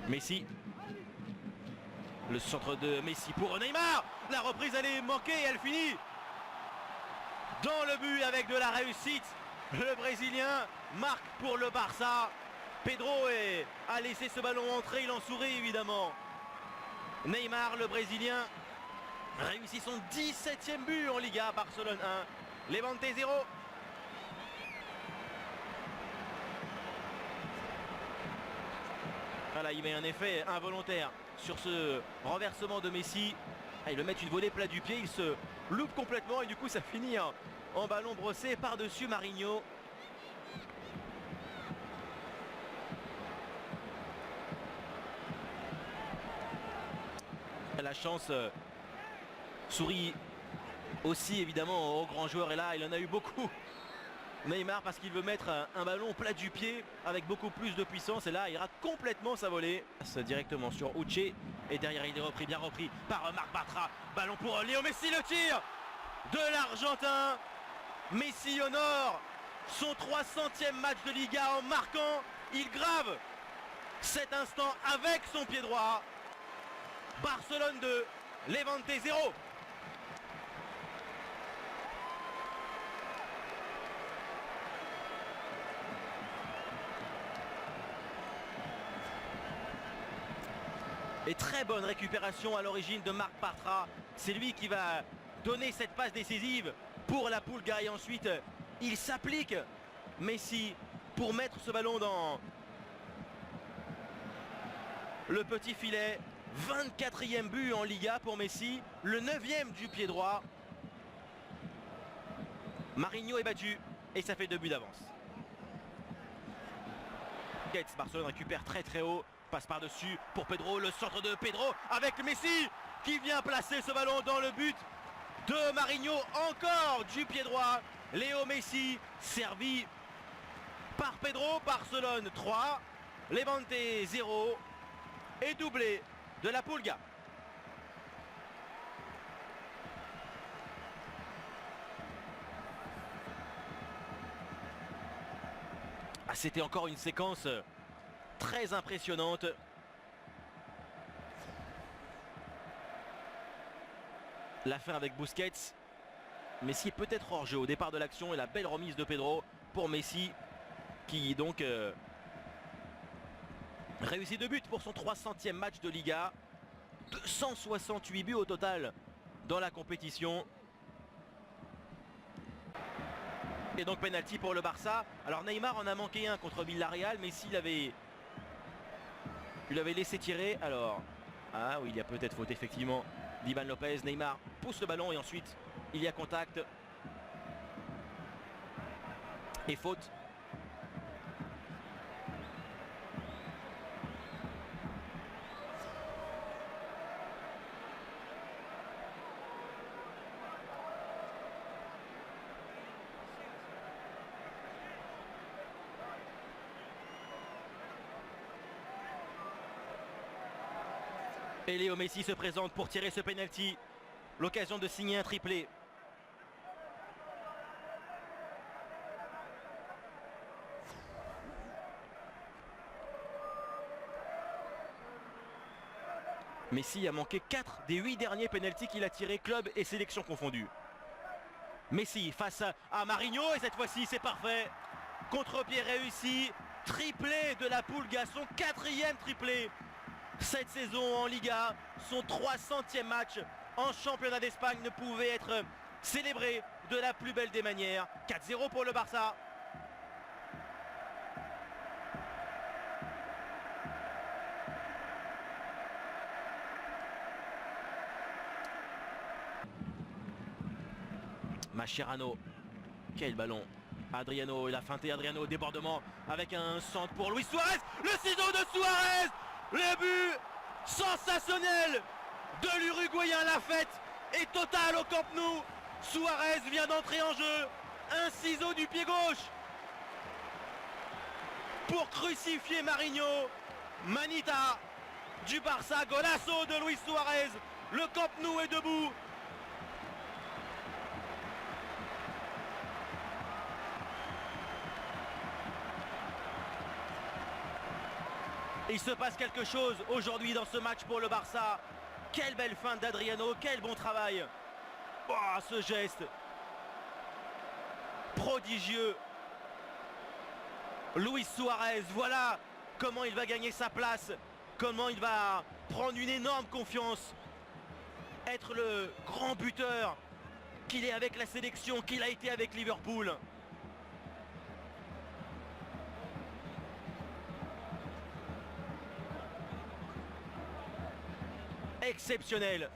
Messi. Le centre de Messi pour Neymar. La reprise elle est manquée et elle finit dans le but avec de la réussite. Le Brésilien marque pour le Barça. Pedro a laissé ce ballon entrer, il en sourit évidemment. Neymar, le Brésilien, réussit son 17e but en Liga. Barcelone 1, Levante 0. Voilà, il met un effet involontaire sur ce renversement de Messi. Ah, il le met une volée plat du pied, il se loupe complètement et du coup ça finit en ballon brossé par-dessus Marinho. La chance sourit aussi évidemment aux grands joueurs et là il en a eu beaucoup. Neymar parce qu'il veut mettre un ballon plat du pied avec beaucoup plus de puissance et là il rate complètement sa volée. Directement sur Uche et derrière il est repris, bien repris par Marc Bartra. Ballon pour Léo Messi, le tir de l'Argentin. Messi honore son 300e match de Liga en marquant. Il grave cet instant avec son pied droit. Barcelone 2, Levante 0. Et très bonne récupération à l'origine de Marc Bartra. C'est lui qui va donner cette passe décisive pour la Pulga. Et ensuite, il s'applique, Messi, pour mettre ce ballon dans le petit filet. 24e but en Liga pour Messi. Le 9e du pied droit. Marinho est battu et ça fait 2 buts d'avance. Barcelone récupère très très haut. Passe par-dessus pour Pedro, le centre de Pedro avec Messi qui vient placer ce ballon dans le but de Marinho, encore du pied droit. Léo Messi servi par Pedro. Barcelone 3, Levante 0 et doublé de la Pulga. Ah, c'était encore une séquence très impressionnante. La fin avec Busquets. Messi est peut-être hors jeu au départ de l'action et la belle remise de Pedro pour Messi qui donc réussit 2 buts pour son 300e match de Liga. 268 buts au total dans la compétition. Et donc penalty pour le Barça. Alors Neymar en a manqué un contre Villarreal. Messi l'avait laissé tirer. Alors, ah oui, il y a peut-être faute effectivement d'Ivan Lopez. Neymar pousse le ballon et ensuite il y a contact. Et faute. Et Léo Messi se présente pour tirer ce penalty. L'occasion de signer un triplé. Messi a manqué 4 des 8 derniers penaltys qu'il a tirés, club et sélection confondus. Messi face à Marinho et cette fois-ci c'est parfait. Contre-pied réussi. Triplé de la Pulga, son 4e triplé cette saison en Liga. Son 300e match en championnat d'Espagne ne pouvait être célébré de la plus belle des manières. 4-0 pour le Barça. Mascherano, quel ballon. Adriano, il a feinté Adriano, débordement avec un centre pour Luis Suarez. Le ciseau de Suarez. Le but sensationnel de l'Uruguayen. La fête est totale au Camp Nou. Suarez vient d'entrer en jeu. Un ciseau du pied gauche pour crucifier Marinho. Manita du Barça, golasso de Luis Suarez. Le Camp Nou est debout. Il se passe quelque chose aujourd'hui dans ce match pour le Barça. Quelle belle fin d'Adriano, quel bon travail. Oh, ce geste prodigieux. Luis Suarez, voilà comment il va gagner sa place, comment il va prendre une énorme confiance, être le grand buteur qu'il est avec la sélection, qu'il a été avec Liverpool. Exceptionnel.